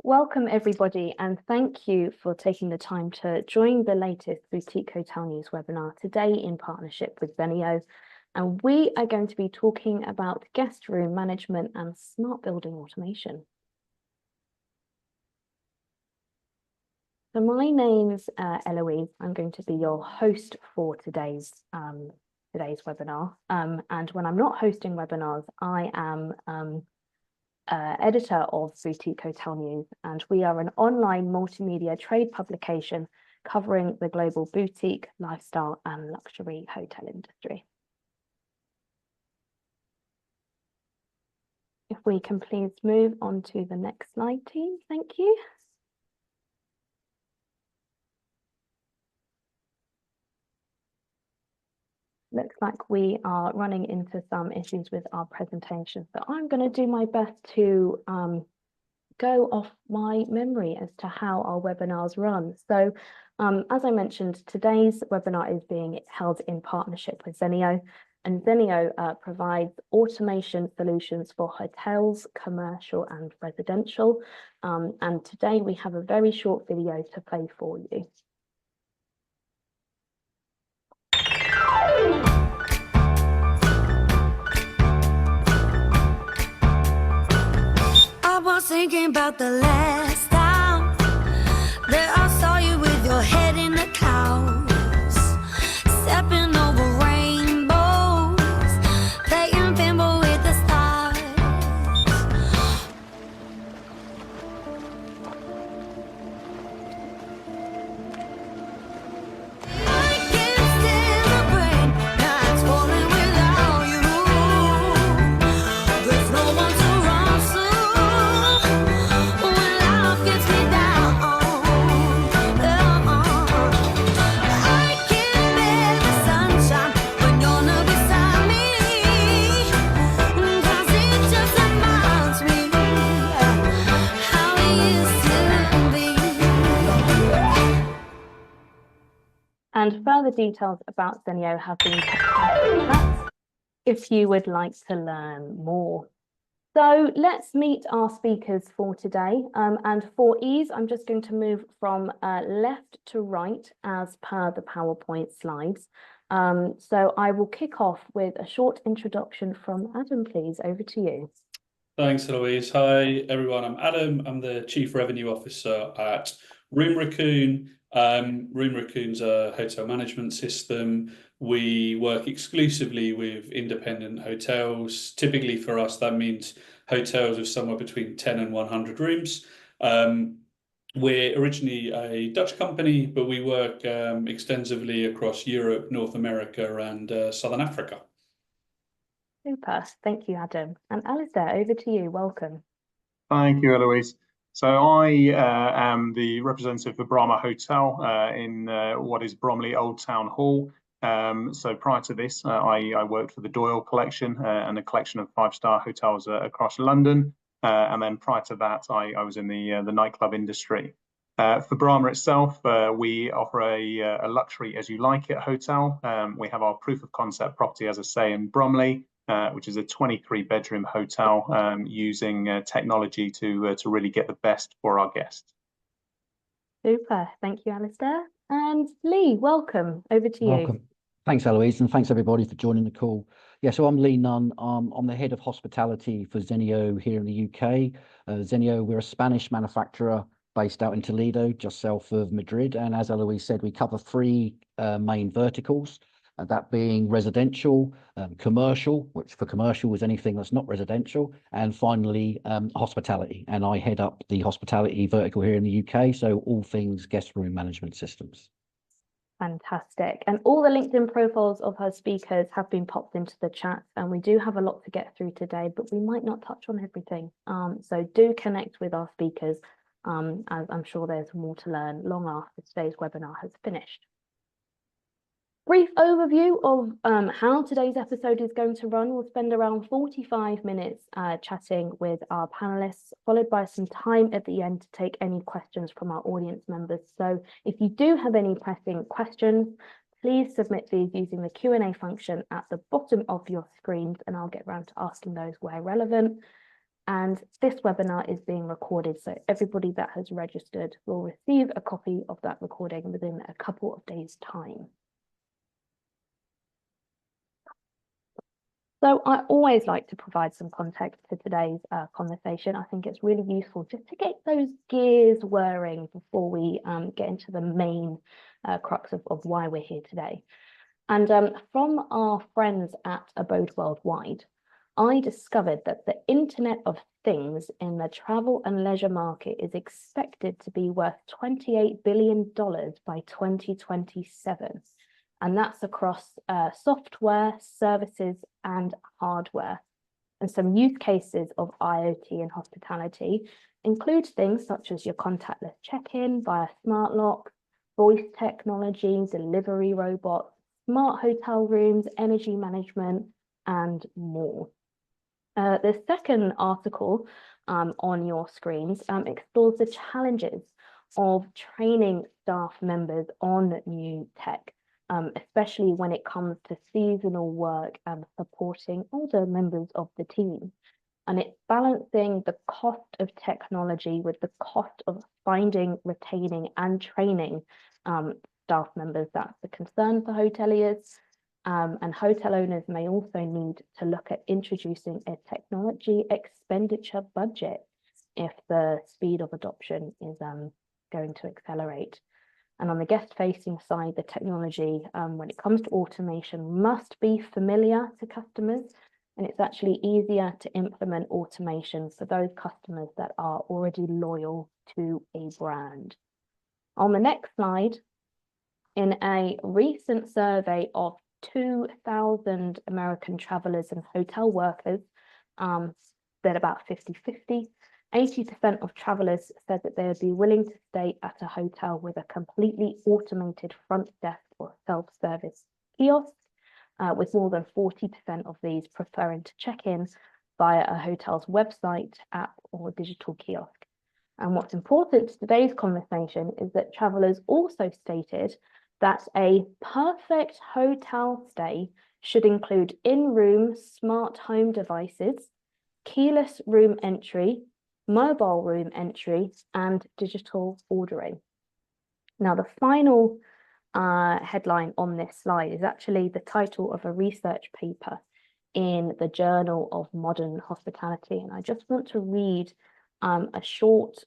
Welcome everybody, and thank you for taking the time to join the latest Boutique Hotel News webinar today in partnership with Zennio. And we are going to be talking about guest room management and smart building automation. So my name's Eloise. I'm going to be your host for today's webinar. And when I'm not hosting webinars, I am editor of Boutique Hotel News, and we are an online multimedia trade publication covering the global boutique, lifestyle and luxury hotel industry. If we can please move on to the next slide, team. Thank you. Looks like we are running into some issues with our presentation, so I'm going to do my best to go off my memory as to how our webinars run. So as I mentioned, today's webinar is being held in partnership with Zennio, and Zennio provides automation solutions for hotels, commercial and residential. And today we have a very short video to play for you. Thinking about the last time that I saw you with your head in the clouds, stepping over rainbows, playing pinball with the stars. I can celebrate nights falling without you. There's no one to run to. And further details about Zennio have been kept if you would like to learn more. So let's meet our speakers for today. And for ease, I'm just going to move from left to right as per the PowerPoint slides. So I will kick off with a short introduction from Adam, please. Over to you. Thanks, Eloise. Hi, everyone. I'm Adam. I'm the Chief Revenue Officer at Room Raccoon. Room Raccoon's a hotel management system. We work exclusively with independent hotels. Typically for us, that means hotels with somewhere between 10 and 100 rooms. We're originally a Dutch company, but we work extensively across Europe, North America, and Southern Africa. Super. Thank you, Adam. And Alistair, over to you. Welcome. Thank you, Eloise. So I am the representative for Brahma Hotel in what is Bromley Old Town Hall. So prior to this, I worked for the Doyle Collection and a collection of five-star hotels across London. And then prior to that, I was in the nightclub industry. For Brahma itself, we offer a luxury as you like it hotel. We have our proof of concept property, as I say, in Bromley, which is a 23-bedroom hotel using technology to really get the best for our guests. Super. Thank you, Alistair. And Lee, welcome. Over to you. Welcome. Thanks, Eloise, and thanks everybody for joining the call. Yeah, so I'm Lee Nunn. I'm the head of hospitality for Zennio here in the UK. Zennio, we're a Spanish manufacturer based out in Toledo, just south of Madrid. And as Eloise said, we cover three main verticals. That being residential, commercial, which for commercial is anything that's not residential, and finally hospitality. And I head up the hospitality vertical here in the UK, so all things guest room management systems. Fantastic. And all the LinkedIn profiles of our speakers have been popped into the chat, and we do have a lot to get through today, but we might not touch on everything. So do connect with our speakers, as I'm sure there's more to learn long after today's webinar has finished. Brief overview of how today's episode is going to run. We'll spend around 45 minutes chatting with our panelists, followed by some time at the end to take any questions from our audience members. So if you do have any pressing questions, please submit these using the Q&A function at the bottom of your screens, and I'll get around to asking those where relevant. And this webinar is being recorded, so everybody that has registered will receive a copy of that recording within a couple of days' time. So I always like to provide some context to today's conversation. I think it's really useful just to get those gears whirring before we get into the main crux of why we're here today. And from our friends at Abode Worldwide, I discovered that the Internet of Things in the travel and leisure market is expected to be worth $28 billion by 2027. And that's across software, services, and hardware. And some use cases of IoT in hospitality include things such as your contactless check-in via smart locks, voice technology, delivery robots, smart hotel rooms, energy management, and more. The second article on your screens explores the challenges of training staff members on new tech, especially when it comes to seasonal work and supporting older members of the team. And it's balancing the cost of technology with the cost of finding, retaining, and training staff members. That's the concern for hoteliers. And hotel owners may also need to look at introducing a technology expenditure budget if the speed of adoption is going to accelerate. And on the guest-facing side, the technology, when it comes to automation, must be familiar to customers, and it's actually easier to implement automation for those customers that are already loyal to a brand. On the next slide, in a recent survey of 2,000 American travelers and hotel workers, they're about 50-50. 80% of travelers said that they would be willing to stay at a hotel with a completely automated front desk or self-service kiosk, with more than 40% of these preferring to check in via a hotel's website, app, or digital kiosk. And what's important to today's conversation is that travelers also stated that a perfect hotel stay should include in-room smart home devices, keyless room entry, mobile room entry, and digital ordering. Now, the final headline on this slide is actually the title of a research paper in the Journal of Modern Hospitality. And I just want to read a short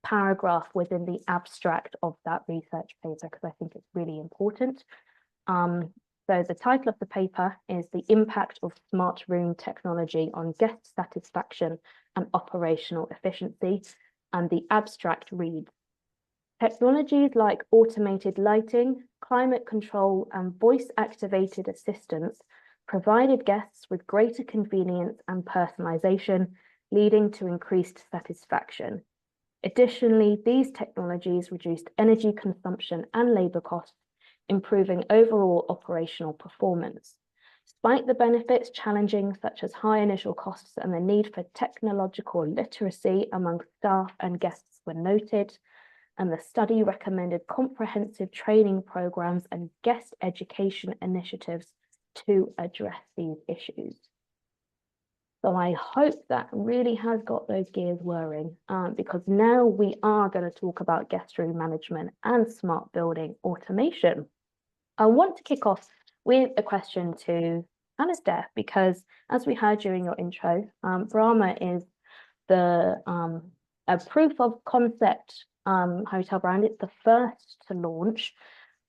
paragraph within the abstract of that research paper because I think it's really important. So the title of the paper is The Impact of Smart Room Technology on Guest Satisfaction and Operational Efficiency. And the abstract reads, technologies like automated lighting, climate control, and voice-activated assistance provided guests with greater convenience and personalization, leading to increased satisfaction. Additionally, these technologies reduced energy consumption and labor costs, improving overall operational performance. Despite the benefits, challenges such as high initial costs and the need for technological literacy among staff and guests were noted, and the study recommended comprehensive training programs and guest education initiatives to address these issues. So I hope that really has got those gears whirring, because now we are going to talk about guest room management and smart building automation. I want to kick off with a question to Alistair, because as we heard during your intro, Brahma is a proof of concept hotel brand. It's the first to launch.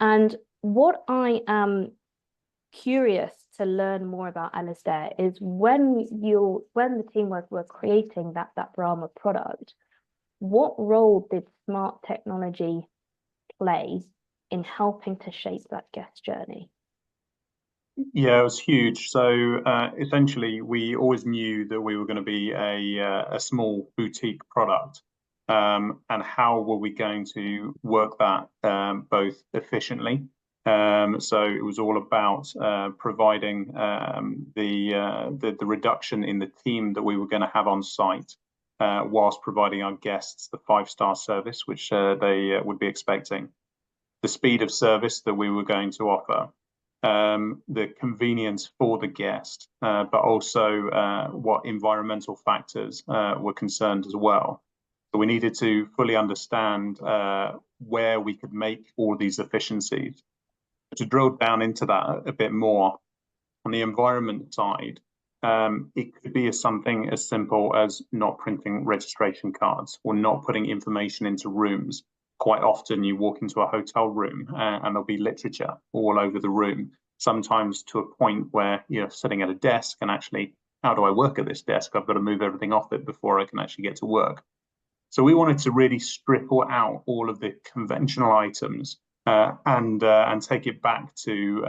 And what I am curious to learn more about, Alistair, is when the team were creating that Brahma product, what role did smart technology play in helping to shape that guest journey? Yeah, it was huge. So essentially, we always knew that we were going to be a small boutique product, and how were we going to work that both efficiently. So it was all about providing the reduction in the team that we were going to have on site, whilst providing our guests the 5-star service which they would be expecting. The speed of service that we were going to offer, the convenience for the guest, but also what environmental factors were concerned as well. So we needed to fully understand where we could make all these efficiencies. To drill down into that a bit more, on the environment side, it could be something as simple as not printing registration cards or not putting information into rooms. Quite often you walk into a hotel room and there'll be literature all over the room, sometimes to a point where you're sitting at a desk and actually, how do I work at this desk? I've got to move everything off it before I can actually get to work. So we wanted to really strip out all of the conventional items and take it back to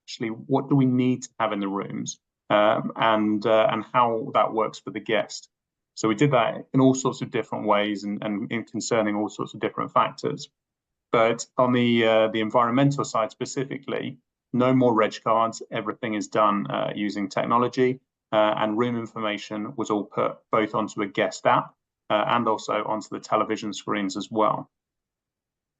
actually what do we need to have in the rooms and how that works for the guest. So we did that in all sorts of different ways and in concerning all sorts of different factors. But on the environmental side specifically, no more reg cards. Everything is done using technology, and room information was all put both onto a guest app and also onto the television screens as well.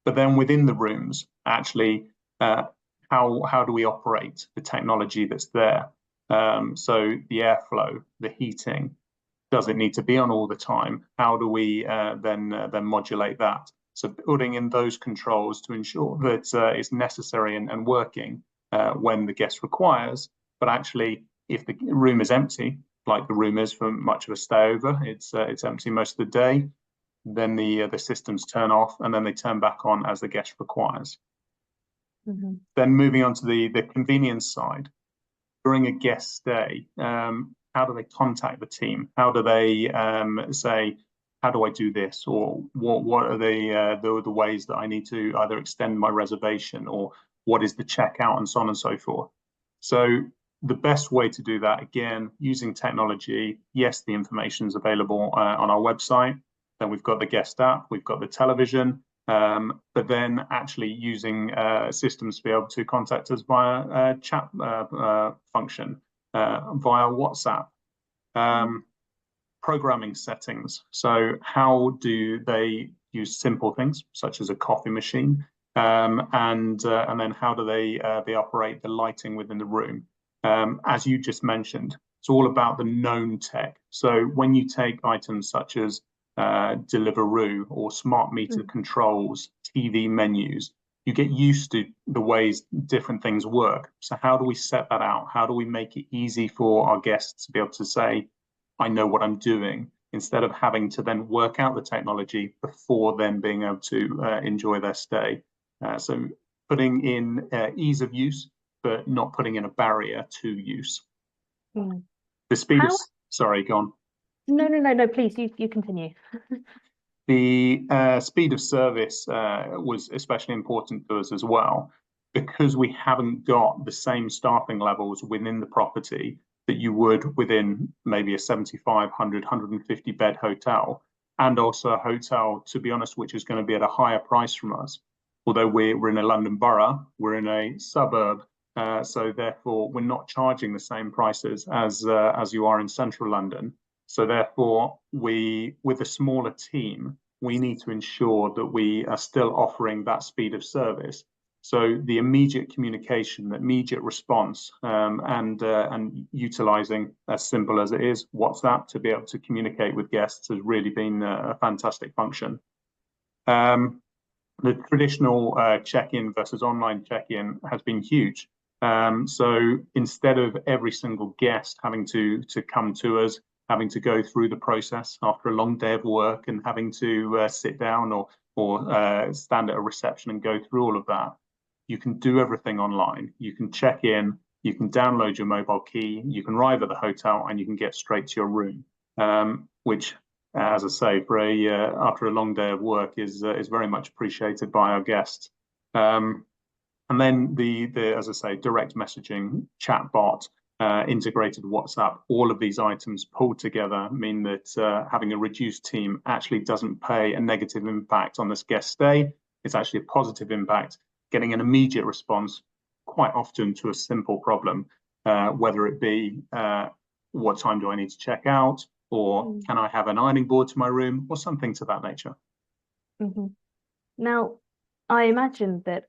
But then within the rooms, actually, how do we operate the technology that's there? So the airflow, the heating, does it need to be on all the time? How do we then modulate that? So building in those controls to ensure that it's necessary and working when the guest requires, but actually if the room is empty, like the room is for much of a stay over, it's empty most of the day, then the systems turn off and then they turn back on as the guest requires. Mm-hmm. Then moving on to the convenience side, during a guest stay, how do they contact the team? How do they say, how do I do this? Or what are the ways that I need to either extend my reservation, or what is the checkout, and so on and so forth. So the best way to do that, again, using technology, yes, the information is available on our website. Then we've got the guest app, we've got the television, but then actually using systems to be able to contact us via chat function, via WhatsApp, programming settings. So how do they use simple things such as a coffee machine, and then how do they operate the lighting within the room? As you just mentioned, it's all about the known tech. So when you take items such as Deliveroo or smart meter controls, TV menus, you get used to the ways different things work. So how do we set that out? How do we make it easy for our guests to be able to say, I know what I'm doing, instead of having to then work out the technology before then being able to enjoy their stay? So putting in ease of use, but not putting in a barrier to use. The speed of, sorry, go on. No, please, you continue. The speed of service was especially important to us as well, because we haven't got the same staffing levels within the property that you would within maybe a 75, 100, 150 bed hotel, and also a hotel, to be honest, which is going to be at a higher price from us. Although we're in a London borough, we're in a suburb, so therefore we're not charging the same prices as you are in central London. So therefore, with a smaller team, we need to ensure that we are still offering that speed of service. So the immediate communication, the immediate response, and utilizing, as simple as it is, WhatsApp to be able to communicate with guests has really been a fantastic function. The traditional check-in versus online check-in has been huge. So instead of every single guest having to come to us, having to go through the process after a long day of work and having to sit down or stand at a reception and go through all of that, you can do everything online. You can check in, you can download your mobile key, you can arrive at the hotel, and you can get straight to your room, which, as I say, for after a long day of work is very much appreciated by our guests. And then the as I say, direct messaging, chatbot, integrated WhatsApp, all of these items pulled together mean that having a reduced team actually doesn't pay a negative impact on this guest stay. It's actually a positive impact, getting an immediate response quite often to a simple problem, whether it be what time do I need to check out, or can I have an ironing board to my room, or something to that nature. Now, I imagine that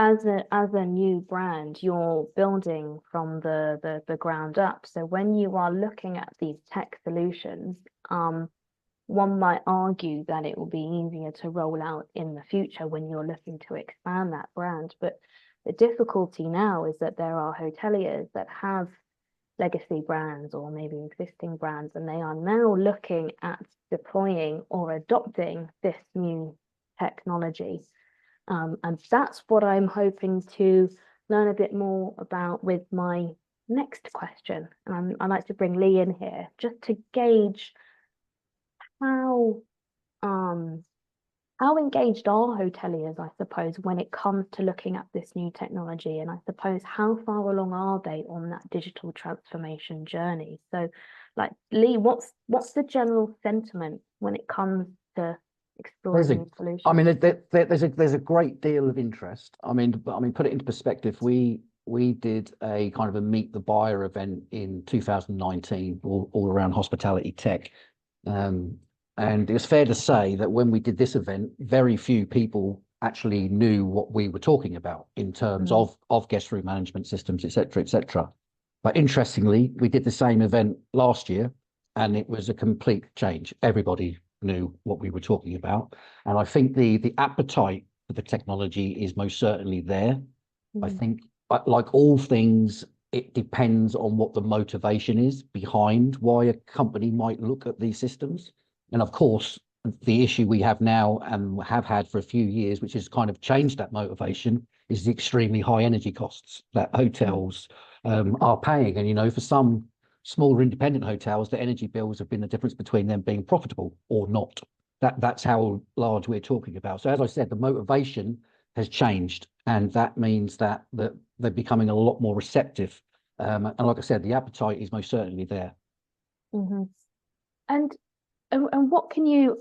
as a new brand, you're building from the ground up. So when you are looking at these tech solutions, one might argue that it will be easier to roll out in the future when you're looking to expand that brand. But the difficulty now is that there are hoteliers that have legacy brands or maybe existing brands, and they are now looking at deploying or adopting this new technology. And that's what I'm hoping to learn a bit more about with my next question. And I'd like to bring Lee in here just to gauge how engaged are hoteliers, I suppose, when it comes to looking at this new technology, and I suppose how far along are they on that digital transformation journey? So, like Lee, what's the general sentiment when it comes to exploring new solutions? I mean, there's a great deal of interest. I mean, put it into perspective. We did a kind of a meet the buyer event in 2019, all around hospitality tech. And it's fair to say that when we did this event, very few people actually knew what we were talking about in terms of guest room management systems, et cetera, et cetera. But interestingly, we did the same event last year, and it was a complete change. Everybody knew what we were talking about. And I think the appetite for the technology is most certainly there. I think, like all things, it depends on what the motivation is behind why a company might look at these systems. And of course, the issue we have now and have had for a few years, which has kind of changed that motivation, is the extremely high energy costs that hotels are paying. And, you know, for some smaller independent hotels, the energy bills have been the difference between them being profitable or not. That's how large we're talking about. So as I said, the motivation has changed, and that means that they're becoming a lot more receptive. And like I said, the appetite is most certainly there. And what can you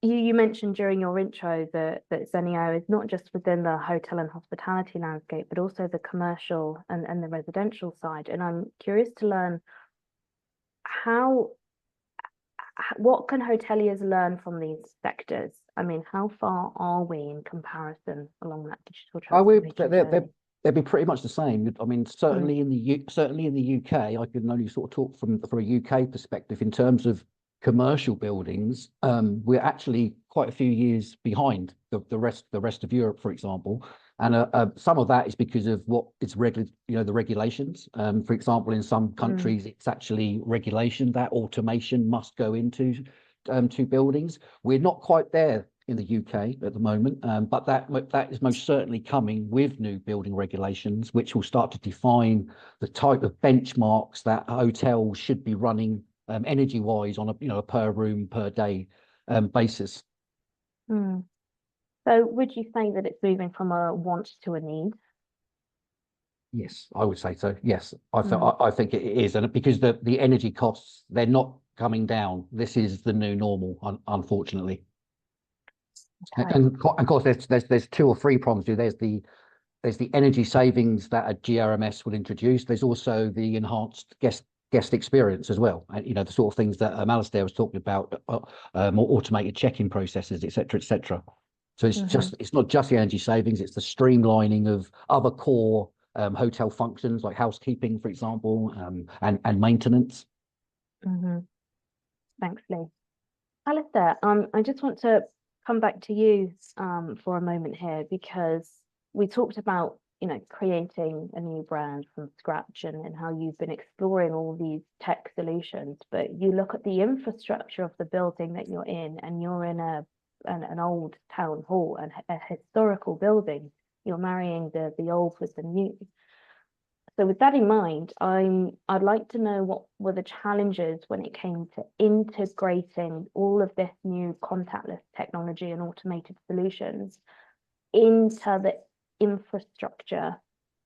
you mentioned during your intro that Zennio is not just within the hotel and hospitality landscape, but also the commercial and the residential side. And I'm curious to learn what can hoteliers learn from these sectors? I mean, how far are we in comparison along that digital transformation journey? They'd be pretty much the same. I mean, certainly in the UK, I can only sort of talk from a UK perspective in terms of commercial buildings. We're actually quite a few years behind the rest of Europe, for example. And some of that is because of what it's the regulations. For example, in some countries, it's actually regulation that automation must go into to buildings. We're not quite there in the UK at the moment, but that is most certainly coming with new building regulations, which will start to define the type of benchmarks that hotels should be running energy-wise on a per room per day basis. So would you say that it's moving from a want to a need? Yes, I would say so. Yes, I think it is, and because the energy costs, they're not coming down. This is the new normal, unfortunately. Okay. And of course, there's two or three problems. There's the energy savings that a GRMS will introduce. There's also the enhanced guest experience as well. And, you know, the sort of things that Alistair was talking about, more automated check-in processes, et cetera, et cetera. So it's not just the energy savings, it's the streamlining of other core hotel functions like housekeeping, for example, and maintenance. Thanks, Lee. Alistair, I just want to come back to you for a moment here, because we talked about, you know, creating a new brand from scratch and how you've been exploring all these tech solutions, but you look at the infrastructure of the building that you're in, and you're in an old town hall and a historical building. You're marrying the old with the new. So with that in mind, I'd like to know what were the challenges when it came to integrating all of this new contactless technology and automated solutions into the infrastructure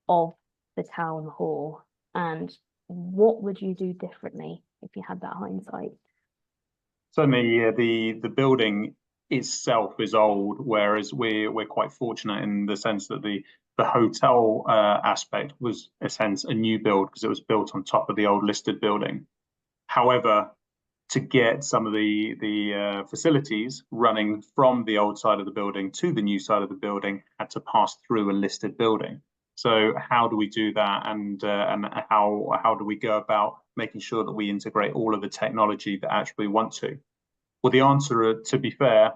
of the town hall, and what would you do differently if you had that hindsight? Certainly, the building itself is old, whereas we're quite fortunate in the sense that the hotel aspect was, in a sense, a new build because it was built on top of the old listed building. However, to get some of the facilities running from the old side of the building to the new side of the building had to pass through a listed building. So how do we do that, and how do we go about making sure that we integrate all of the technology that actually we want to? Well, the answer, to be fair,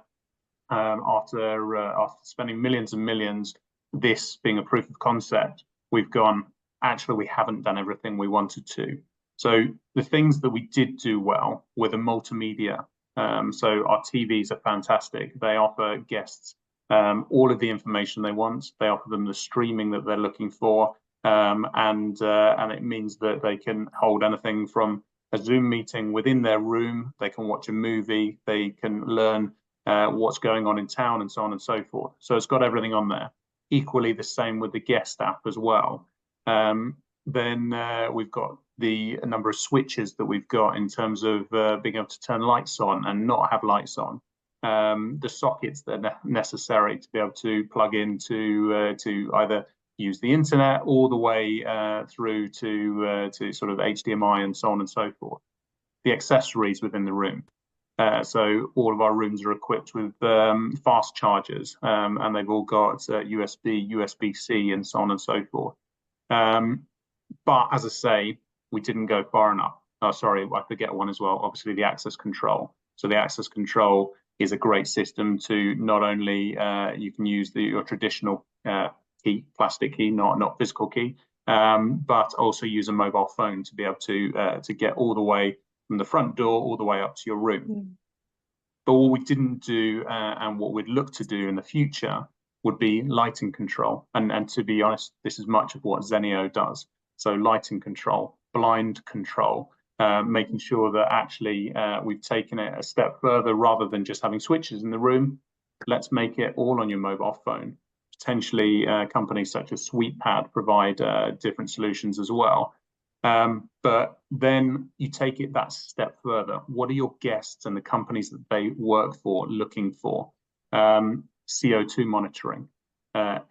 after spending millions and millions, this being a proof of concept, we've gone, actually, we haven't done everything we wanted to. So the things that we did do well were the multimedia. So our TVs are fantastic. They offer guests all of the information they want. They offer them the streaming that they're looking for. And it means that they can hold anything from a Zoom meeting within their room. They can watch a movie. They can learn what's going on in town and so on and so forth. So it's got everything on there. Equally the same with the guest app as well. Then we've got the number of switches that we've got in terms of being able to turn lights on and not have lights on. The sockets that are necessary to be able to plug into to either use the internet all the way through to sort of HDMI and so on and so forth. The accessories within the room. So all of our rooms are equipped with fast chargers, and they've all got USB, USB-C, and so on and so forth. But as I say, we didn't go far enough. Oh, sorry, I forget one as well. Obviously, the access control. So the access control is a great system to not only you can use your traditional key, plastic key, not physical key, but also use a mobile phone to be able to get all the way from the front door all the way up to your room. Mm. But what we didn't do, and what we'd look to do in the future, would be lighting control. And to be honest, this is much of what Zennio does. So lighting control, blind control, making sure that actually we've taken it a step further. Rather than just having switches in the room, let's make it all on your mobile phone. Potentially companies such as SweetPad provide different solutions as well. But then you take it that step further. What are your guests and the companies that they work for looking for? CO2 monitoring,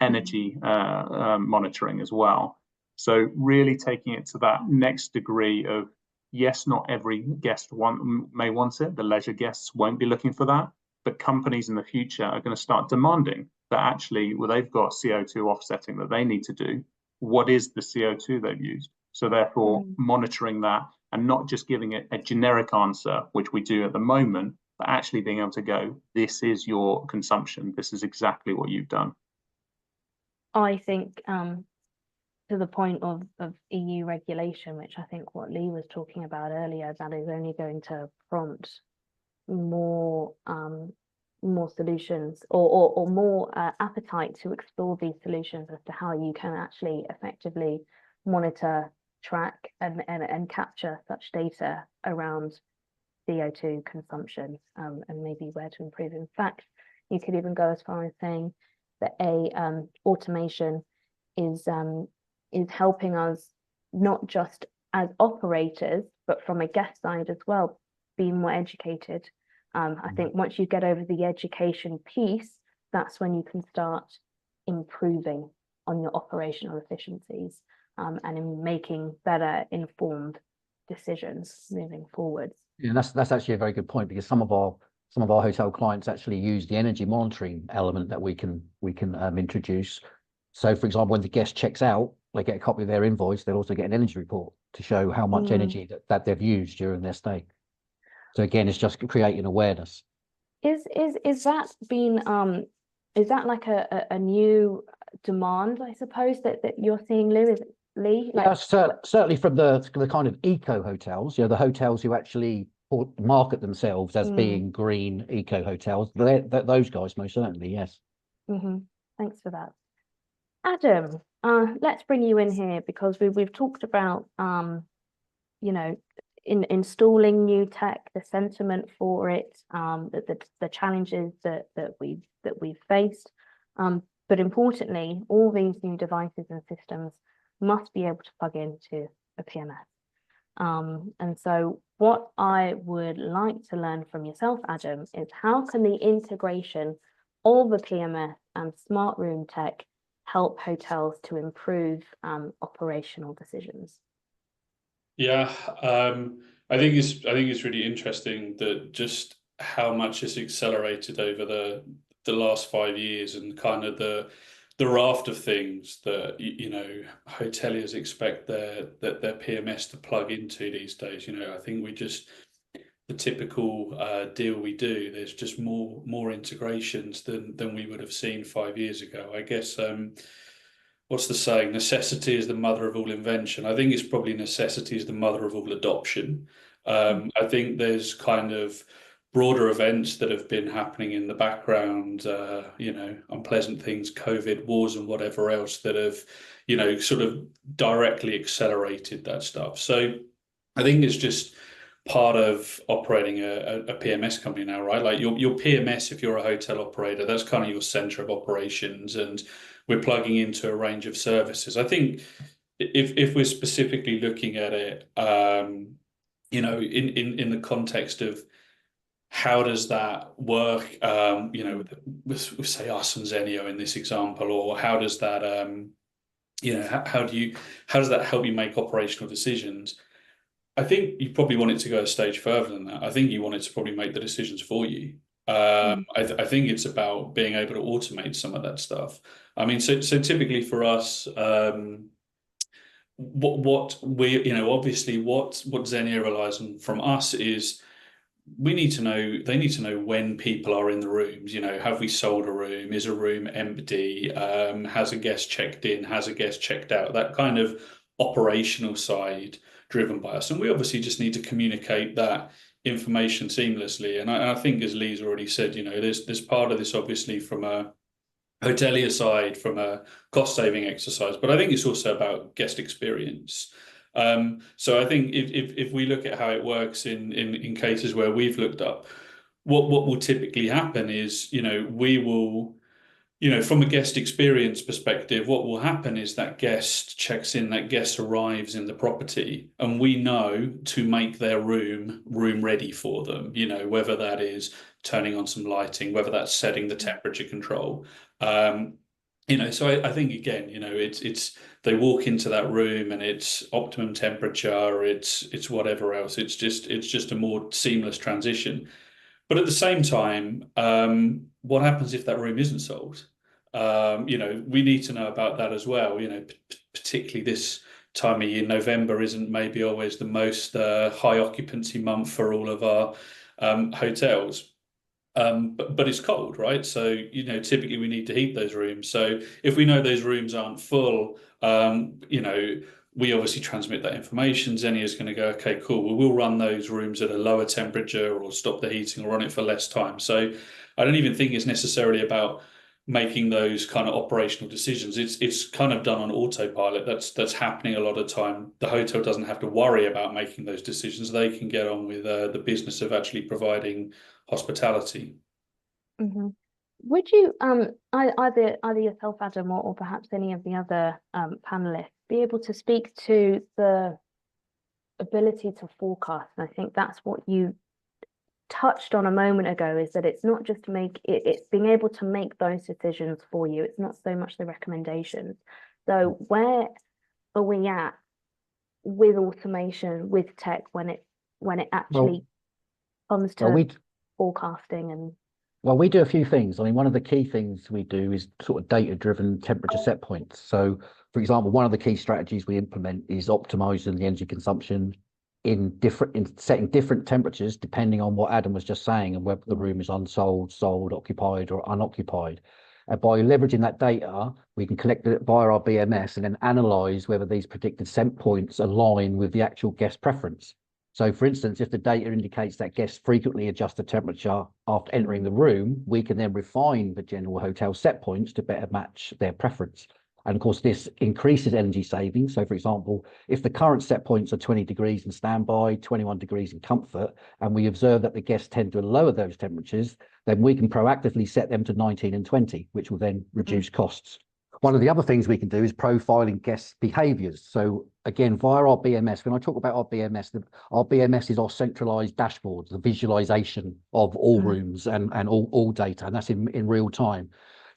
energy monitoring as well. So really taking it to that next degree of, yes, not every guest may want it. The leisure guests won't be looking for that. But companies in the future are going to start demanding that actually, well, they've got CO2 offsetting that they need to do. What is the CO2 they've used? So therefore, monitoring that and not just giving it a generic answer, which we do at the moment, but actually being able to go, this is your consumption. This is exactly what you've done. I think to the point of EU regulation, which I think what Lee was talking about earlier, that is only going to prompt more solutions or more appetite to explore these solutions as to how you can actually effectively monitor, track and capture such data around CO2 consumption, and maybe where to improve. In fact, you could even go as far as saying that automation is helping us not just as operators, but from a guest side as well, be more educated. I think once you get over the education piece, that's when you can start improving on your operational efficiencies and in making better informed decisions moving forward. Yeah, that's actually a very good point, because some of our hotel clients actually use the energy monitoring element that we can introduce. So, for example, when the guest checks out, they get a copy of their invoice. They'll also get an energy report to show how much energy that they've used during their stay. So again, it's just creating awareness. Is that been is that like a new demand, I suppose, that you're seeing, Lee? Like, yeah, certainly from the kind of eco hotels, the hotels who actually market themselves as being green eco hotels. Those guys most certainly, yes. Thanks for that, Adam. Let's bring you in here, because we've talked about in installing new tech, the sentiment for it, the challenges that we've faced, but importantly, all these new devices and systems must be able to plug into a PMS. And so what I would like to learn from yourself, Adam, is how can the integration of a PMS and smart room tech help hotels to improve operational decisions? Yeah, I think it's really interesting that just how much has accelerated over the last 5 years, and kind of the raft of things that you know hoteliers expect their PMS to plug into these days. You know, I think the typical deal we do, there's just more integrations than we would have seen 5 years ago. I guess what's the saying? Necessity is the mother of all invention. I think it's probably necessity is the mother of all adoption. I think there's kind of broader events that have been happening in the background, you know, unpleasant things, COVID, wars, and whatever else that have, you know, sort of directly accelerated that stuff. So I think it's just part of operating a PMS company now, right? Like your PMS, if you're a hotel operator, that's kind of your center of operations, and we're plugging into a range of services. I think if we're specifically looking at it, you know, in the context of how does that work, you know, with say us and Zennio in this example, or how does that, you know, how does that help you make operational decisions? I think you probably want it to go a stage further than that. I think you want it to probably make the decisions for you. I think it's about being able to automate some of that stuff. I mean, so typically for us, what we, you know, obviously what Zennio relies on from us is they need to know when people are in the rooms. You know, have we sold a room? Is a room empty? Has a guest checked in? Has a guest checked out? That kind of operational side driven by us. And we obviously just need to communicate that information seamlessly. And I think, as Lee's already said, you know, there's part of this obviously from a hotelier side, from a cost saving exercise, but I think it's also about guest experience. So I think if we look at how it works in cases where we've looked up, what will typically happen is, you know, we will, you know, from a guest experience perspective, what will happen is that guest checks in, that guest arrives in the property, and we know to make their room ready for them, you know, whether that is turning on some lighting, whether that's setting the temperature control. You know, so I think, again, you know, it's they walk into that room and it's optimum temperature, it's whatever else. It's just a more seamless transition. But at the same time, what happens if that room isn't sold? You know, we need to know about that as well. You know, particularly this time of year, November isn't maybe always the most high occupancy month for all of our hotels. But it's cold, right? So, you know, typically we need to heat those rooms. So if we know those rooms aren't full, you know, we obviously transmit that information. Zennio is going to go, okay, cool. Well, we'll run those rooms at a lower temperature, or stop the heating, or run it for less time. So I don't even think it's necessarily about making those kind of operational decisions. It's kind of done on autopilot. That's happening a lot of time. The hotel doesn't have to worry about making those decisions. They can get on with the business of actually providing hospitality. Mm-hmm. Would you either yourself, Adam, or perhaps any of the other panelists be able to speak to the ability to forecast? And I think that's what you touched on a moment ago, is that it's not just it's being able to make those decisions for you. It's not so much the recommendations. So where are we at with automation, with tech, when it actually comes to forecasting? And well, we do a few things. I mean, one of the key things we do is sort of data-driven temperature set points. So, for example, one of the key strategies we implement is optimizing the energy consumption in setting different temperatures depending on what Adam was just saying, and whether the room is unsold, sold, occupied, or unoccupied. And by leveraging that data, we can collect it via our BMS and then analyze whether these predicted set points align with the actual guest preference. So, for instance, if the data indicates that guests frequently adjust the temperature after entering the room, we can then refine the general hotel set points to better match their preference. And of course, this increases energy savings. So, for example, if the current set points are 20 degrees in standby, 21 degrees in comfort, and we observe that the guests tend to lower those temperatures, then we can proactively set them to 19 and 20, which will then reduce costs. One of the other things we can do is profiling guest behaviors. So again, via our BMS, when I talk about our BMS is our centralized dashboard, the visualization of all rooms and all data, and that's in real time.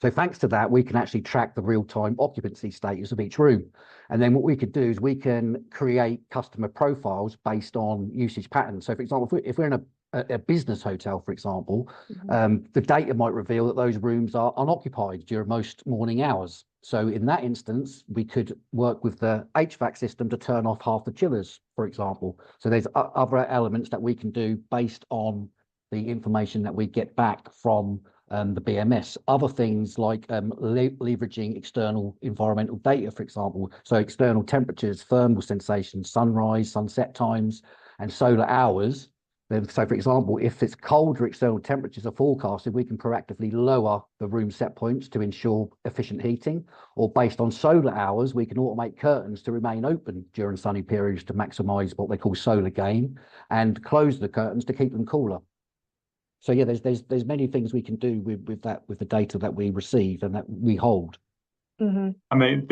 So thanks to that, we can actually track the real-time occupancy status of each room. And then what we could do is we can create customer profiles based on usage patterns. So for example, if we're in a business hotel, for example, the data might reveal that those rooms are unoccupied during most morning hours. So in that instance, we could work with the HVAC system to turn off half the chillers, for example. So there's other elements that we can do based on the information that we get back from the BMS. Other things like leveraging external environmental data, for example. So external temperatures, thermal sensations, sunrise, sunset times, and solar hours. Then, so for example, if it's colder external temperatures are forecasted, we can proactively lower the room set points to ensure efficient heating, or based on solar hours, we can automate curtains to remain open during sunny periods to maximize what they call solar gain, and close the curtains to keep them cooler. So yeah, there's many things we can do with the data that we receive and that we hold. I mean,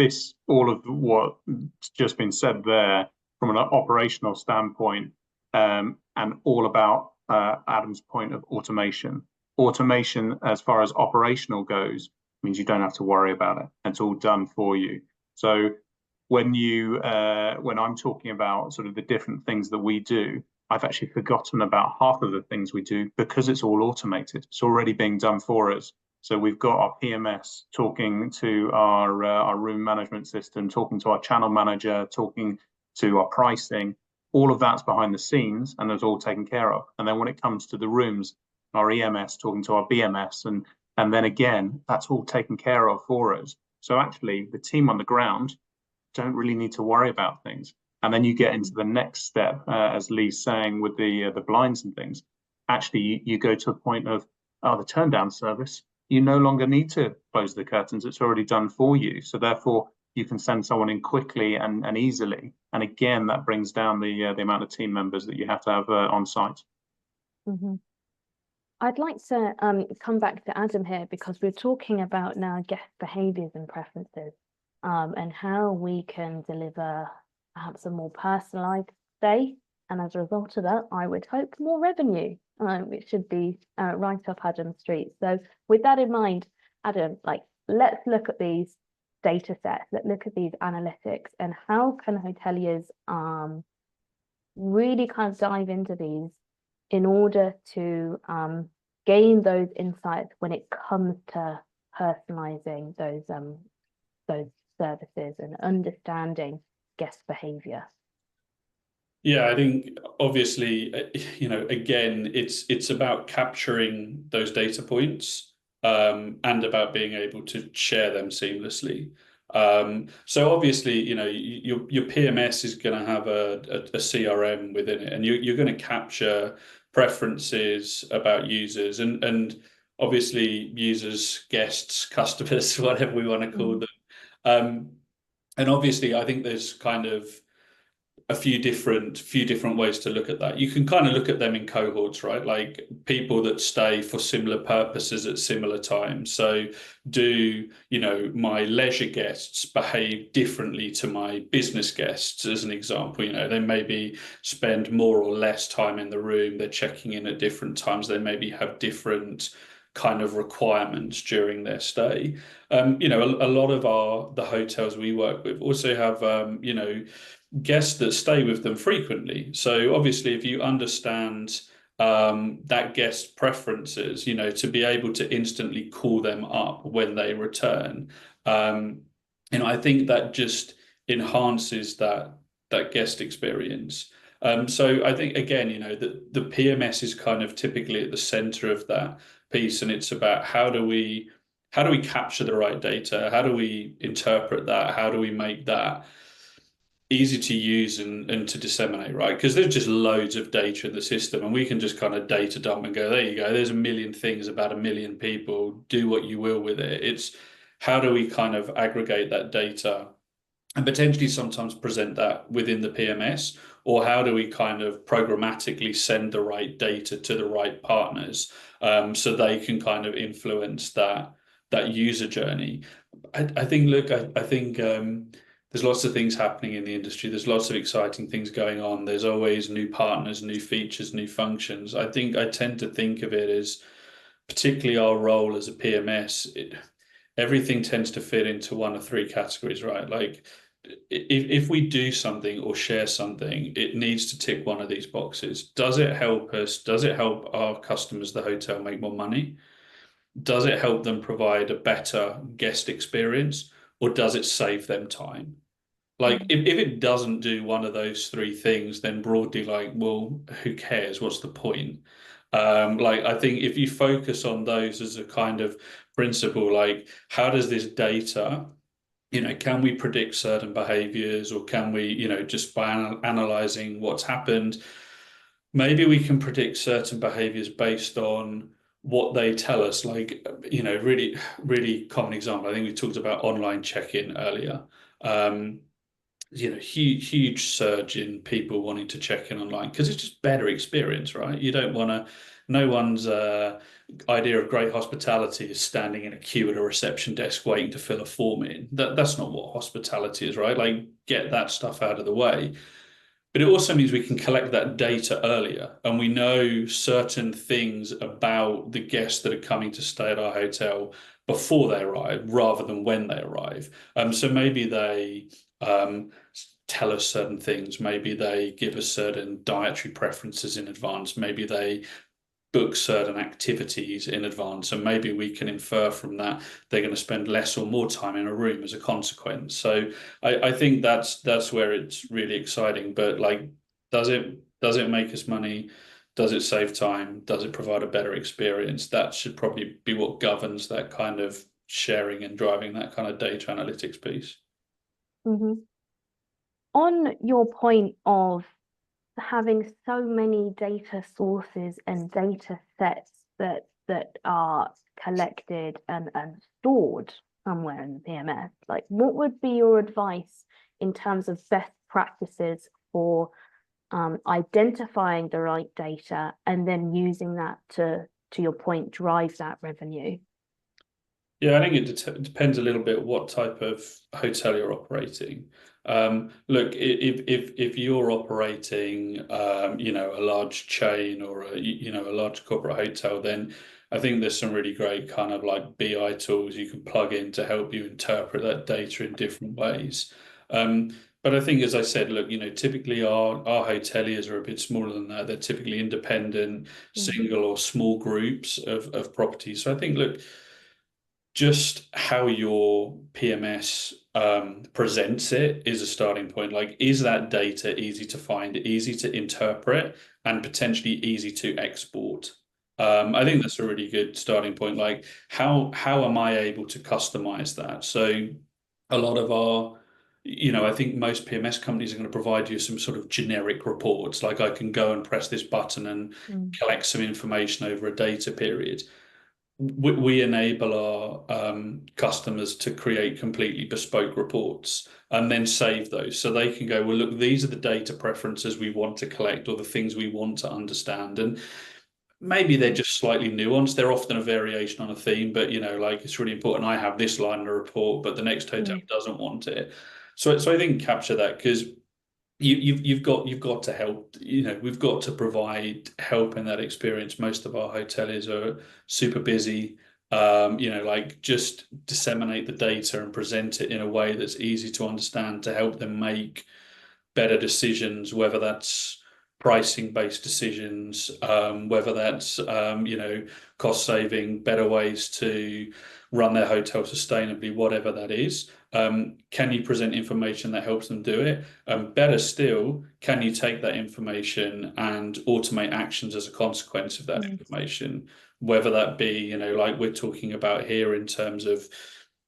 all of what's just been said there from an operational standpoint, and all about Adam's point of automation. Automation, as far as operational goes, means you don't have to worry about it. It's all done for you. So when I'm talking about sort of the different things that we do, I've actually forgotten about half of the things we do because it's all automated. It's already being done for us. So we've got our PMS talking to our room management system, talking to our channel manager, talking to our pricing. All of that's behind the scenes and it's all taken care of. And then when it comes to the rooms, our EMS talking to our BMS, and then again, that's all taken care of for us. So actually the team on the ground don't really need to worry about things. And then you get into the next step, as Lee's saying, with the blinds and things. Actually, you go to a point of the turn down service. You no longer need to close the curtains. It's already done for you. So therefore, you can send someone in quickly and easily. And again, that brings down the amount of team members that you have to have on site. I'd like to come back to Adam here, because we're talking about now guest behaviours and preferences, and how we can deliver perhaps a more personalised stay, and as a result of that, I would hope more revenue, which should be right up Adam's street. So with that in mind, Adam, let's look at these data sets, let's look at these analytics, and how can hoteliers really kind of dive into these in order to gain those insights when it comes to personalising those services and understanding guest behavior. Yeah, I think obviously, again, it's about capturing those data points and about being able to share them seamlessly. So obviously, your PMS is going to have a CRM within it, and you're going to capture preferences about users and obviously users, guests, customers, whatever we want to call them. And obviously, I think there's kind of a few different ways to look at that. You can kind of look at them in cohorts, right? Like people that stay for similar purposes at similar times. So do, my leisure guests behave differently to my business guests, as an example? They maybe spend more or less time in the room. They're checking in at different times. They maybe have different kind of requirements during their stay. A lot of the hotels we work with also have, guests that stay with them frequently. So obviously, if you understand that guest preferences, to be able to instantly call them up when they return, I think that just enhances that guest experience. So I think, again, the PMS is kind of typically at the center of that piece, and it's about how do we capture the right data? How do we interpret that? How do we make that easy to use and to disseminate, right? Because there's just loads of data in the system, and we can just kind of data dump and go, there you go, there's a million things about a million people, do what you will with it. It's how do we kind of aggregate that data and potentially sometimes present that within the PMS, or how do we kind of programmatically send the right data to the right partners so they can kind of influence that user journey. I think there's lots of things happening in the industry. There's lots of exciting things going on. There's always new partners, new features, new functions. I think I tend to think of it as, particularly our role as a PMS, everything tends to fit into one of three categories, right? Like if we do something or share something, it needs to tick one of these boxes. Does it help us? Does it help our customers, the hotel, make more money? Does it help them provide a better guest experience, or does it save them time? Like if it doesn't do one of those three things, then broadly, like, well, who cares? What's the point? Like I think if you focus on those as a kind of principle, like how does this data, can we predict certain behaviors, or can we, just by analyzing what's happened, maybe we can predict certain behaviors based on what they tell us. Like, really, really common example. I think we talked about online check-in earlier. Huge surge in people wanting to check in online because it's just better experience, right? You don't want to. No one's idea of great hospitality is standing in a queue at a reception desk waiting to fill a form in. That's not what hospitality is, right? Like, get that stuff out of the way. But it also means we can collect that data earlier, and we know certain things about the guests that are coming to stay at our hotel before they arrive rather than when they arrive. So maybe they tell us certain things. Maybe they give us certain dietary preferences in advance. Maybe they book certain activities in advance, and maybe we can infer from that they're going to spend less or more time in a room as a consequence. So I think that's where it's really exciting. But like, does it make us money? Does it save time? Does it provide a better experience? That should probably be what governs that kind of sharing and driving that kind of data analytics piece. On your point of having so many data sources and data sets that are collected and stored somewhere in the PMS, like what would be your advice in terms of best practices for identifying the right data and then using that to your point, drive that revenue? Yeah, I think it depends a little bit what type of hotel you're operating. Look, if you're operating, a large chain or a large corporate hotel, then I think there's some really great kind of like BI tools you can plug in to help you interpret that data in different ways. But I think, as I said, look, typically our hoteliers are a bit smaller than that. They're typically independent, single or small groups of properties. So I think, look, just how your PMS presents it is a starting point. Like, is that data easy to find, easy to interpret, and potentially easy to export? I think that's a really good starting point. Like, how am I able to customize that? So a lot of our, I think most PMS companies are going to provide you some sort of generic reports. Like, I can go and press this button and collect some information over a data period. We enable our customers to create completely bespoke reports and then save those, so they can go, well, look, these are the data preferences we want to collect, or the things we want to understand. And maybe they're just slightly nuanced. They're often a variation on a theme, but like, it's really important I have this line in the report, but the next hotel doesn't want it. So I think capture that, because you've got to help. We've got to provide help in that experience. Most of our hoteliers are super busy. Like, just disseminate the data and present it in a way that's easy to understand to help them make better decisions, whether that's pricing-based decisions, whether that's cost saving, better ways to run their hotel sustainably, whatever that is. Can you present information that helps them do it? Better still, can you take that information and automate actions as a consequence of that information? Whether that be, like we're talking about here in terms of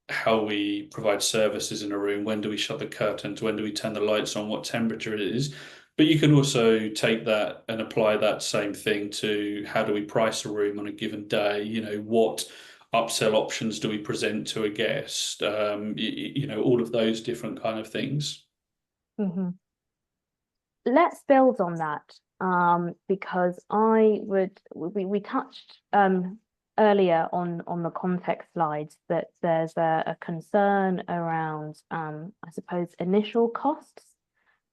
how we provide services in a room, when do we shut the curtains, when do we turn the lights on, what temperature it is. But you can also take that and apply that same thing to how do we price a room on a given day? What upsell options do we present to a guest? All of those different kind of things. Let's build on that, because we touched earlier on the context slides that there's a concern around, I suppose, initial costs,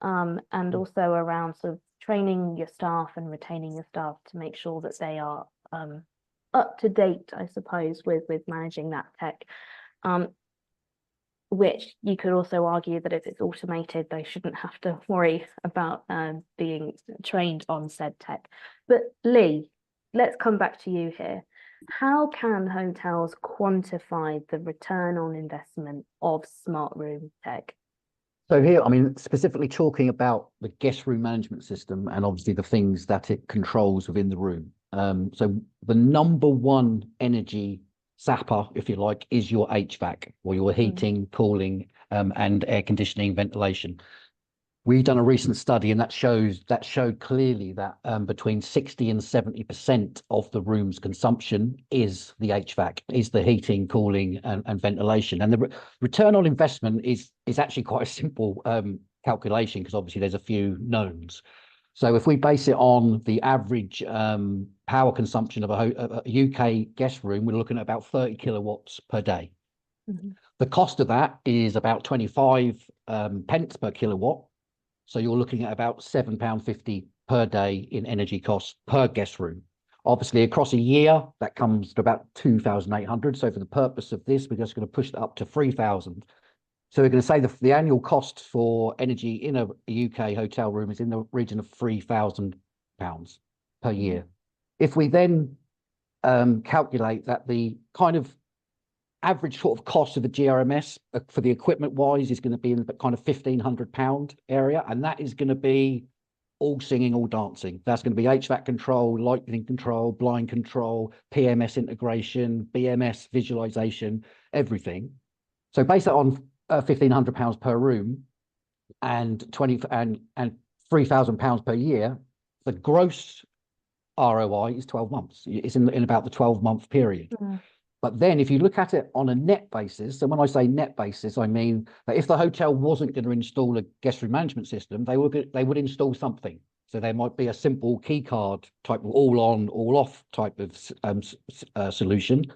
and also around sort of training your staff and retaining your staff to make sure that they are up to date, I suppose, with managing that tech. which you could also argue that if it's automated, they shouldn't have to worry about being trained on said tech. But Lee, let's come back to you here. How can hotels quantify the return on investment of smart room tech? So here, I mean, specifically talking about the guest room management system and obviously the things that it controls within the room. So the number one energy zapper, if you like, is your HVAC, or your heating, cooling, and air conditioning, ventilation. We've done a recent study, and that showed clearly that between 60 and 70% of the room's consumption is the HVAC, is the heating, cooling, and ventilation. And the return on investment is actually quite a simple calculation, because obviously there's a few knowns. So if we base it on the average power consumption of a UK guest room, we're looking at about 30 kilowatts per day. The cost of that is about 25 pence per kilowatt. So you're looking at about £7.50 per day in energy costs per guest room. Obviously, across a year, that comes to about 2,800. So for the purpose of this, we're just going to push that up to 3,000. So we're going to say the annual cost for energy in a UK hotel room is in the region of £3,000 per year. If we then calculate that the kind of average sort of cost of a GRMS for the equipment wise is going to be in the kind of £1,500 area, and that is going to be all singing, all dancing. That's going to be HVAC control, lighting control, blind control, PMS integration, BMS visualization, everything. So based on £1,500 per room and £3,000 per year, the gross ROI is 12 months. It's in about the 12-month period. But then if you look at it on a net basis, so when I say net basis, I mean that if the hotel wasn't going to install a guest room management system, they would install something. So there might be a simple key card type of all on, all off type of solution.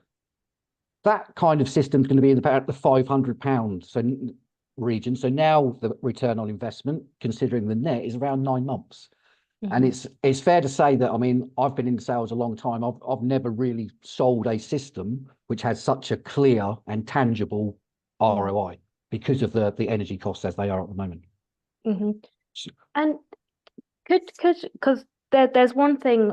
That kind of system is going to be in about the £500 region. So now the return on investment, considering the net, is around 9 months. And it's fair to say that, I mean, I've been in sales a long time. I've never really sold a system which has such a clear and tangible ROI because of the energy costs as they are at the moment. And because there's one thing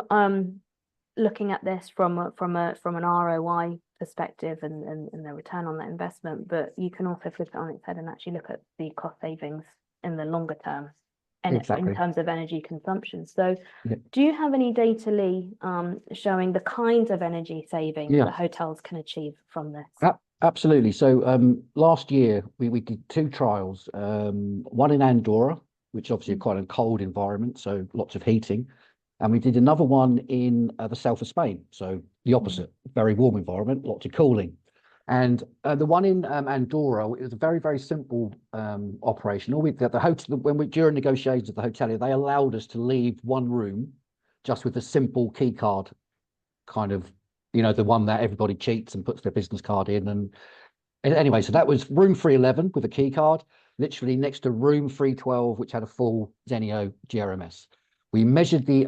looking at this from an ROI perspective and the return on that investment, but you can also flip it on its head and actually look at the cost savings in the longer term. And in terms of energy consumption. So do you have any data, Lee, showing the kinds of energy savings that hotels can achieve from this? Absolutely. So last year, we did 2 trials, one in Andorra, which obviously quite a cold environment, so lots of heating. And we did another one in the south of Spain, so the opposite, very warm environment, lots of cooling. And the one in Andorra, it was a very, very simple operation. During negotiations with the hotelier, they allowed us to leave one room just with a simple key card, kind of, the one that everybody cheats and puts their business card in. And anyway, so that was room 311 with a key card, literally next to room 312, which had a full Zennio GRMS. We measured the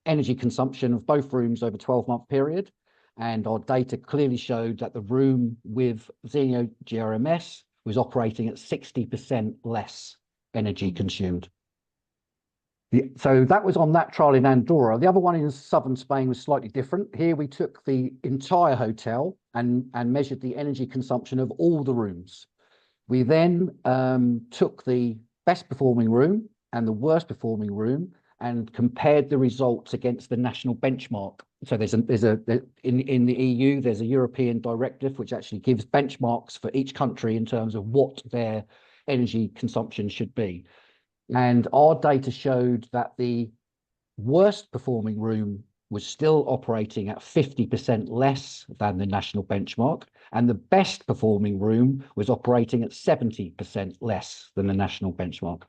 energy consumption of both rooms over a 12-month period. And our data clearly showed that the room with Zennio GRMS was operating at 60% less energy consumed. So that was on that trial in Andorra. The other one in southern Spain was slightly different. Here we took the entire hotel and measured the energy consumption of all the rooms. We then took the best performing room and the worst performing room and compared the results against the national benchmark. So in the EU, there's a European directive which actually gives benchmarks for each country in terms of what their energy consumption should be. And our data showed that the worst performing room was still operating at 50% less than the national benchmark, and the best performing room was operating at 70% less than the national benchmark.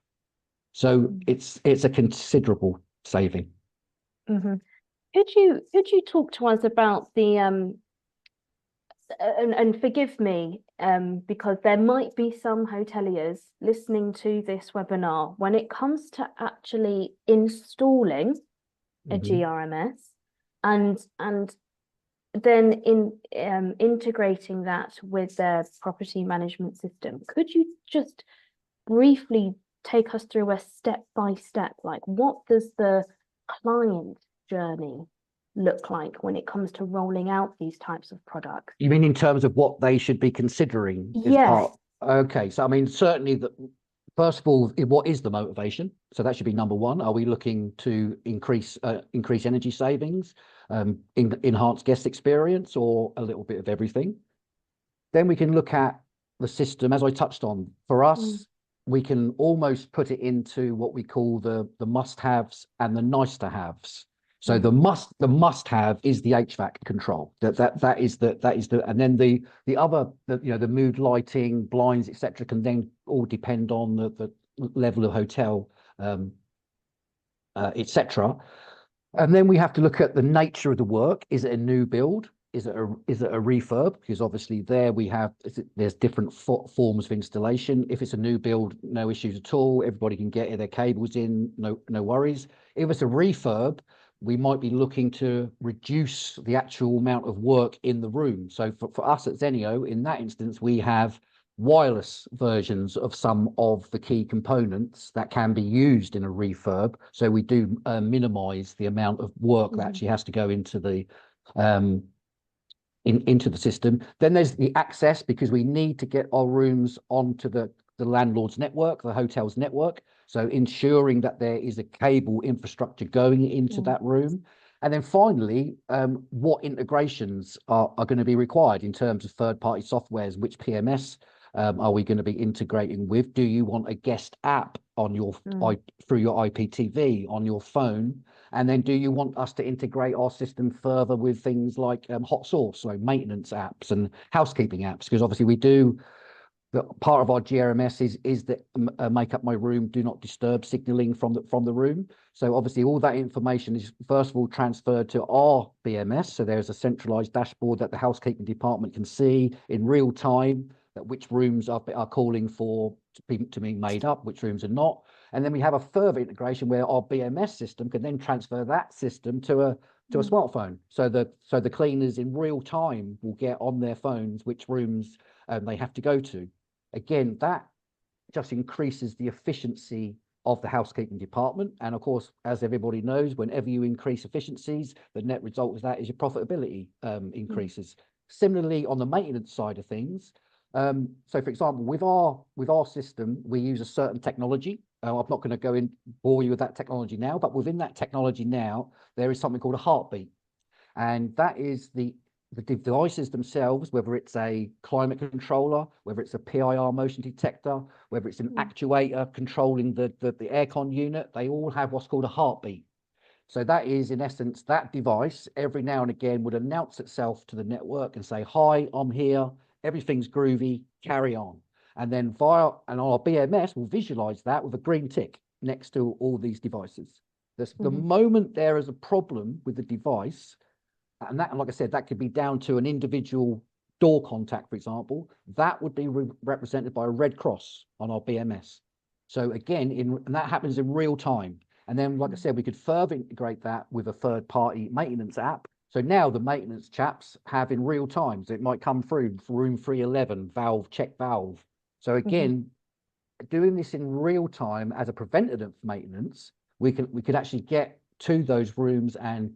So it's a considerable saving. Could you talk to us about the and forgive me because there might be some hoteliers listening to this webinar when it comes to actually installing a GRMS and then in integrating that with their property management system, could you just briefly take us through a step by step, like what does the client journey look like when it comes to rolling out these types of products? You mean in terms of what they should be considering as Yes. part? Okay, so I mean, certainly first of all, what is the motivation? So that should be number one. Are we looking to increase energy savings, enhance guest experience, or a little bit of everything? Then we can look at the system, as I touched on. For us, we can almost put it into what we call the must-haves and the nice-to-haves. So the must-have is the HVAC control. That is the and then the other, the mood lighting, blinds, etc. can then all depend on the level of hotel, etc. And then we have to look at the nature of the work. Is it a new build? Is it a refurb? Because obviously there's different forms of installation. If it's a new build, no issues at all. Everybody can get their cables in, no worries. If it's a refurb, we might be looking to reduce the actual amount of work in the room. So for us at Zennio, in that instance, we have wireless versions of some of the key components that can be used in a refurb. So we do minimize the amount of work that actually has to go into the into the system. Then there's the access, because we need to get our rooms onto the landlord's network, the hotel's network. So ensuring that there is a cable infrastructure going into that room. And then finally, what integrations are going to be required in terms of third-party softwares? Which PMS are we going to be integrating with? Do you want a guest app on your through your IPTV on your phone? And then do you want us to integrate our system further with things like hot source, so maintenance apps and housekeeping apps? Because obviously we do, part of our GRMS is that make up my room, do not disturb signaling from the room. So obviously all that information is first of all transferred to our BMS. So there's a centralized dashboard that the housekeeping department can see in real time, that which rooms are calling for to be made up, which rooms are not. And then we have a further integration where our BMS system can then transfer that system to a smartphone. So the cleaners in real time will get on their phones which rooms they have to go to. Again, that just increases the efficiency of the housekeeping department. And of course, as everybody knows, whenever you increase efficiencies, the net result of that is your profitability increases. Similarly, on the maintenance side of things, so for example, with our system, we use a certain technology. I'm not going to go in bore you with that technology now, but within that technology now, there is something called a heartbeat. And that is the devices themselves, whether it's a climate controller, whether it's a PIR motion detector, whether it's an actuator controlling the aircon unit, they all have what's called a heartbeat. So that is, in essence, that device every now and again would announce itself to the network and say, hi, I'm here, everything's groovy, carry on. And then our BMS will visualize that with a green tick next to all these devices. The moment there is a problem with the device, and that, like I said, that could be down to an individual door contact, for example, that would be represented by a red cross on our BMS. So again, and that happens in real time. And then, like I said, we could further integrate that with a third-party maintenance app. So now the maintenance chaps have in real time, so it might come through for room 311, valve, check valve. So again, doing this in real time as a preventative maintenance, we could actually get to those rooms and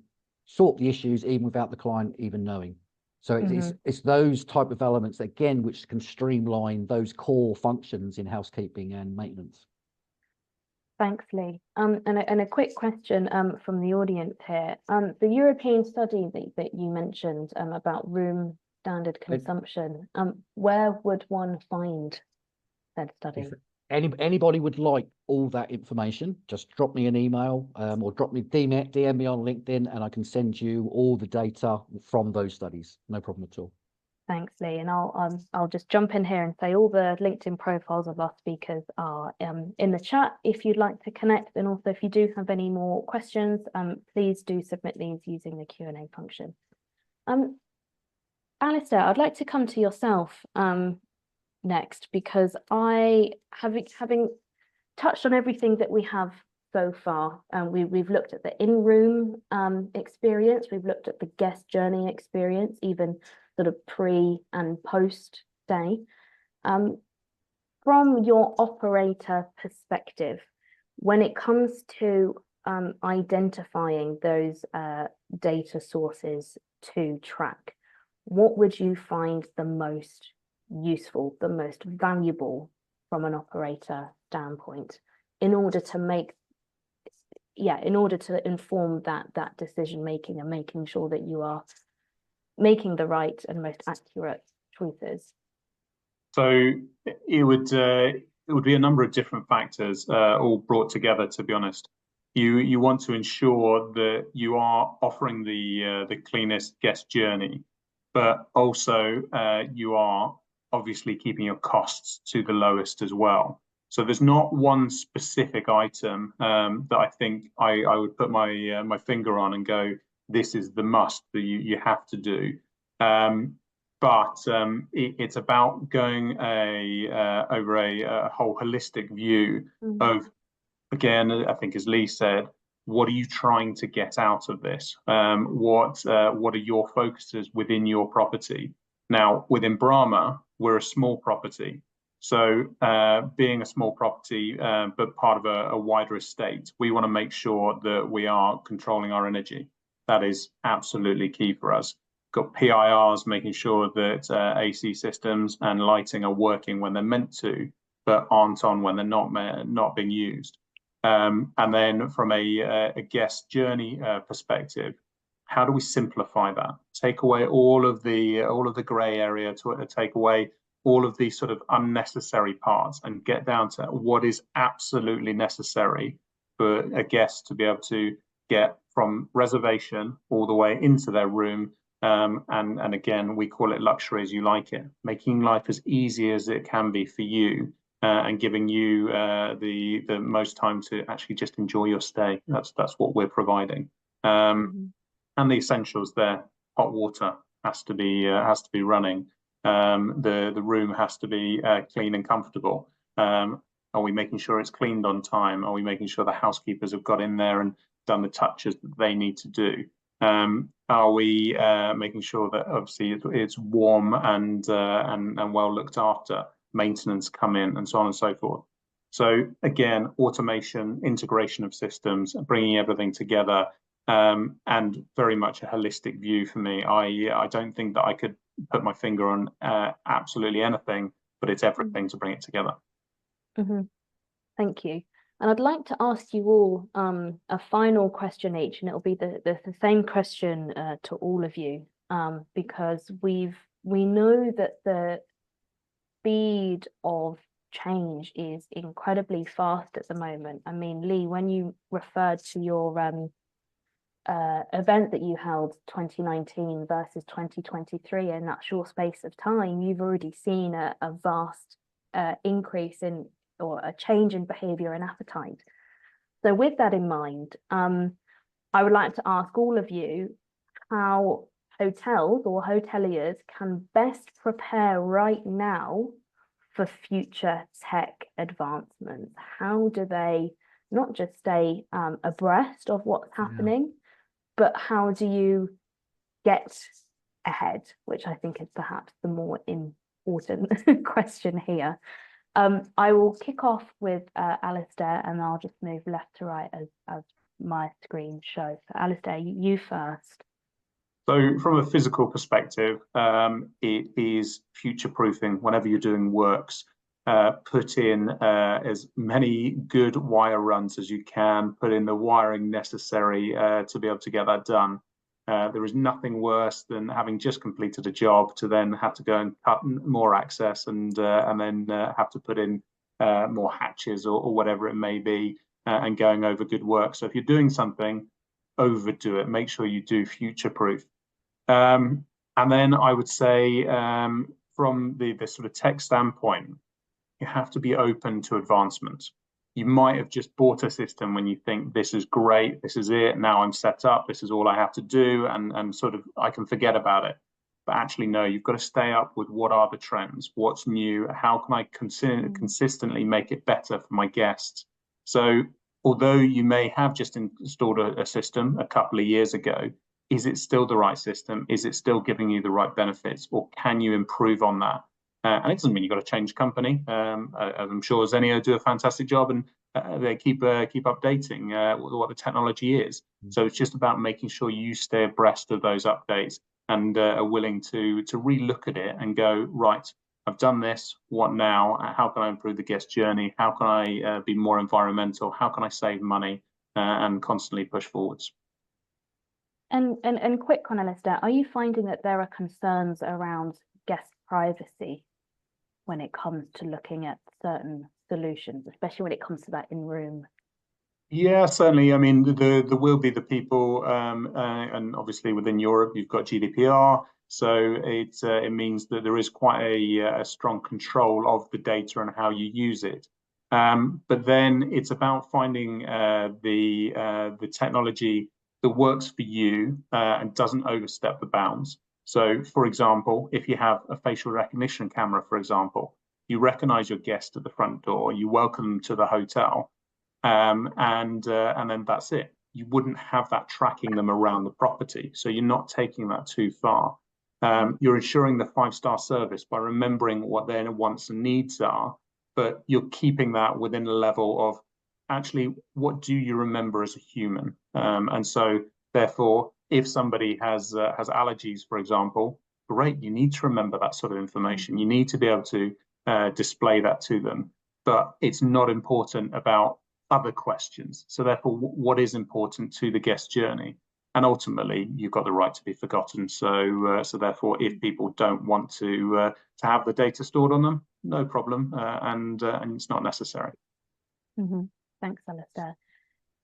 sort the issues even without the client even knowing. So it's those type of elements, again, which can streamline those core functions in housekeeping and maintenance. Thanks, Lee. And a quick question from the audience here. The European study that you mentioned about room standard consumption, where would one find said study? If anybody would like all that information, just drop me an email or DM me on LinkedIn, and I can send you all the data from those studies. No problem at all. Thanks, Lee. And I'll just jump in here and say all the LinkedIn profiles of our speakers are in the chat if you'd like to connect. And also, if you do have any more questions, please do submit these using the Q&A function. Alistair, I'd like to come to yourself next, because having touched on everything that we have so far. We've looked at the in-room experience, we've looked at the guest journey experience, even sort of pre and post stay. From your operator perspective, when it comes to identifying those data sources to track, what would you find the most useful, the most valuable from an operator standpoint, in order to inform that decision making and making sure that you are making the right and most accurate choices? So it would be a number of different factors, all brought together, to be honest. You want to ensure that you are offering the cleanest guest journey, but also you are obviously keeping your costs to the lowest as well. So there's not one specific item that I think I would put my finger on and go, this is the must that you have to do. But it's about going over a whole holistic view of, again, I think as Lee said, what are you trying to get out of this? What are your focuses within your property? Now, within Brahma, we're a small property. So being a small property, but part of a wider estate, we want to make sure that we are controlling our energy. That is absolutely key for us. Got PIRs, making sure that AC systems and lighting are working when they're meant to, but aren't on when they're not being used. And then from a guest journey perspective, how do we simplify that? Take away all of the grey area, to take away all of these sort of unnecessary parts, and get down to what is absolutely necessary for a guest to be able to get from reservation all the way into their room. And again, we call it luxury as you like it, making life as easy as it can be for you, and giving you the most time to actually just enjoy your stay. That's what we're providing. And the essentials there: hot water has to be running. The room has to be clean and comfortable. Are we making sure it's cleaned on time? Are we making sure the housekeepers have got in there and done the touches that they need to do? Are we making sure that obviously it's warm and well looked after? Maintenance come in, and so on and so forth. So again, automation, integration of systems, bringing everything together, and very much a holistic view for me. I don't think that I could put my finger on absolutely anything, but it's everything to bring it together. Thank you. And I'd like to ask you all a final question each, and it'll be the same question to all of you, because we know that the speed of change is incredibly fast at the moment. I mean, Lee, when you referred to your event that you held 2019 versus 2023, in that short space of time, you've already seen a vast increase in, or a change in behavior and appetite. So with that in mind, I would like to ask all of you how hotels or hoteliers can best prepare right now for future tech advancements. How do they not just stay abreast of what's happening, but how do you get ahead, which I think is perhaps the more important question here. I will kick off with Alistair, and I'll just move left to right as my screen shows. So Alistair, you first. So from a physical perspective, it is future-proofing. Whenever you're doing works, put in as many good wire runs as you can, put in the wiring necessary to be able to get that done. There is nothing worse than having just completed a job to then have to go and cut more access and then have to put in more hatches or whatever it may be, and going over good work. So if you're doing something, overdo it. Make sure you do future-proof. And then I would say from the sort of tech standpoint, you have to be open to advancement. You might have just bought a system when you think this is great, this is it, now I'm set up, this is all I have to do, and sort of I can forget about it. But actually, no, you've got to stay up with what are the trends, what's new, how can I consistently make it better for my guests. So although you may have just installed a system a couple of years ago, is it still the right system? Is it still giving you the right benefits, or can you improve on that? And it doesn't mean you've got to change company. I'm sure Zennio do a fantastic job, and they keep updating what the technology is. So it's just about making sure you stay abreast of those updates and are willing to relook at it and go, right, I've done this, what now? How can I improve the guest journey? How can I be more environmental? How can I save money and constantly push forwards? And quick one, Alistair, are you finding that there are concerns around guest privacy when it comes to looking at certain solutions, especially when it comes to that in-room? Yeah, certainly. I mean, there will be the people, and obviously within Europe, you've got GDPR. So it means that there is quite a strong control of the data and how you use it. But then it's about finding the technology that works for you and doesn't overstep the bounds. So, for example, if you have a facial recognition camera, for example, you recognize your guest at the front door, you welcome them to the hotel, and then that's it. You wouldn't have that tracking them around the property. So you're not taking that too far. You're ensuring the 5-star service by remembering what their wants and needs are, but you're keeping that within a level of actually, what do you remember as a human? And so therefore, if somebody has allergies, for example, great, you need to remember that sort of information. You need to be able to display that to them, but it's not important about other questions. So therefore, what is important to the guest journey? And ultimately, you've got the right to be forgotten. So therefore, if people don't want to have the data stored on them, no problem, and it's not necessary. Mm-hmm. Thanks, Alistair.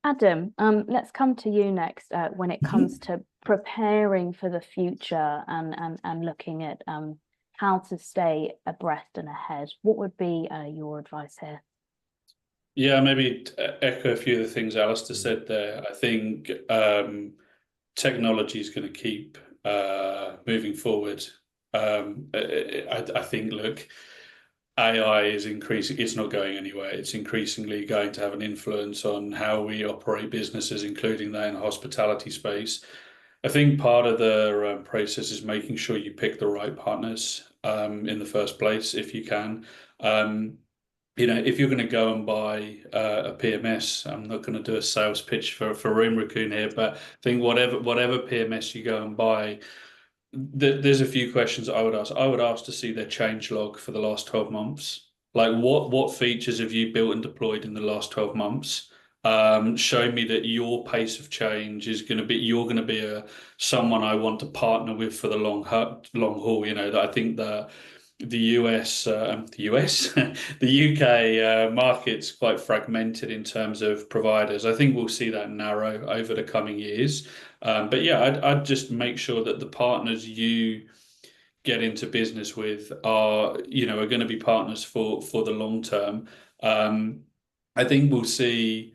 Adam, let's come to you next when it comes to preparing for the future and looking at how to stay abreast and ahead. What would be your advice here? Yeah, maybe echo a few of the things Alistair said there. I think technology is going to keep moving forward. I think, look, AI is increasing. It's not going anywhere. It's increasingly going to have an influence on how we operate businesses, including that in the hospitality space. I think part of the process is making sure you pick the right partners in the first place, if you can. If you're going to go and buy a PMS, I'm not going to do a sales pitch for Room Raccoon here, but I think whatever PMS you go and buy, there's a few questions I would ask. I would ask to see their change log for the last 12 months. Like what features have you built and deployed in the last 12 months? Show me that your pace of change is going to be, you're going to be someone I want to partner with for the long haul. That I think the UK market's quite fragmented in terms of providers. I think we'll see that narrow over the coming years. But yeah, I'd just make sure that the partners you get into business with are going to be partners for the long term. I think we'll see.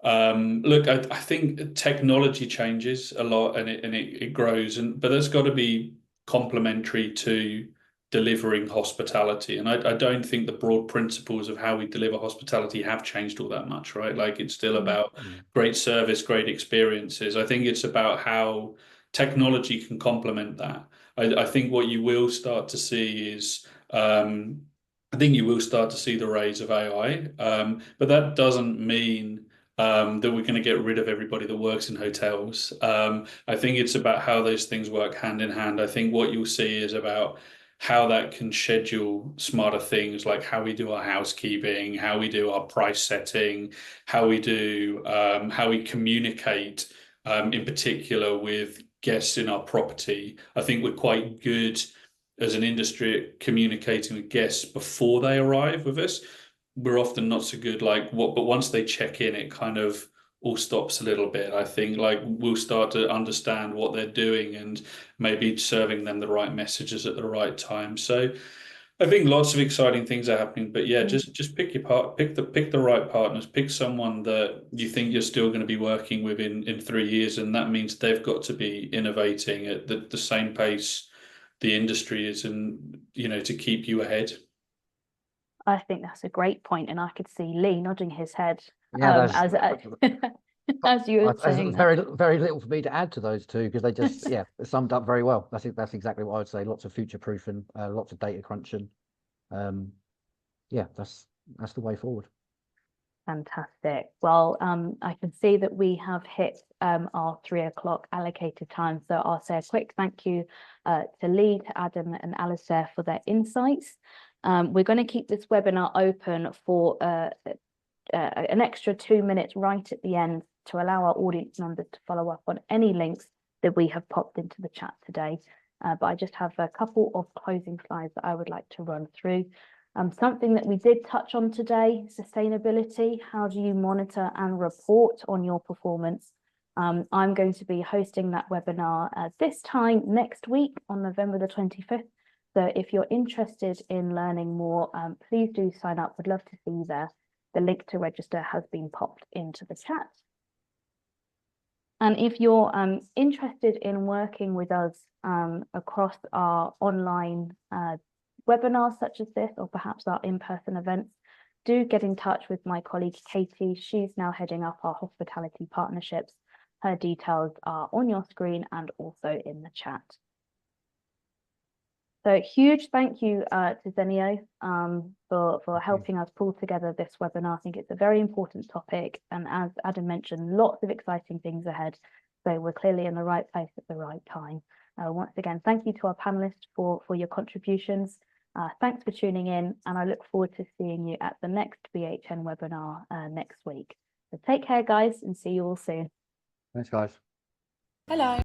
Look, I think technology changes a lot and it grows, but that's got to be complementary to delivering hospitality. And I don't think the broad principles of how we deliver hospitality have changed all that much, right? Like it's still about great service, great experiences. I think it's about how technology can complement that. I think what you will start to see is I think you will start to see the rise of AI, but that doesn't mean that we're going to get rid of everybody that works in hotels. I think it's about how those things work hand in hand. I think what you'll see is about how that can schedule smarter things, like how we do our housekeeping, how we do our price setting, how we communicate, in particular with guests in our property. I think we're quite good as an industry at communicating with guests before they arrive with us. We're often not so good, but once they check in, it kind of all stops a little bit. I think we'll start to understand what they're doing and maybe serving them the right messages at the right time. So I think lots of exciting things are happening, but yeah, just pick the right partners, pick someone that you think you're still going to be working with in 3 years. And that means they've got to be innovating at the same pace the industry is, and, to keep you ahead. I think that's a great point, and I could see Lee nodding his head Yeah, as as you were saying that. very little for me to add to those two because they just yeah summed up very well. That's exactly what I would say. Lots of future proofing, lots of data crunching. Yeah, that's the way forward. Fantastic. Well, I can see that we have hit our 3 o'clock allocated time. So I'll say a quick thank you to Lee, to Adam and Alistair for their insights. We're going to keep this webinar open for an extra 2 minutes right at the end to allow our audience members to follow up on any links that we have popped into the chat today. But I just have a couple of closing slides that I would like to run through. Something that we did touch on today, sustainability. How do you monitor and report on your performance? I'm going to be hosting that webinar this time next week on November the 25th. So if you're interested in learning more, please do sign up. Would love to see you there. The link to register has been popped into the chat. And if you're interested in working with us across our online webinars such as this, or perhaps our in-person events, do get in touch with my colleague Katie. She's now heading up our hospitality partnerships. Her details are on your screen and also in the chat. So huge thank you to Zennio for helping us pull together this webinar. I think it's a very important topic, and as Adam mentioned, lots of exciting things ahead. So we're clearly in the right place at the right time. Once again, thank you to our panelists for your contributions. Thanks for tuning in, and I look forward to seeing you at the next BHN webinar next week. So take care, guys, and see you all soon. Thanks, guys. Hello.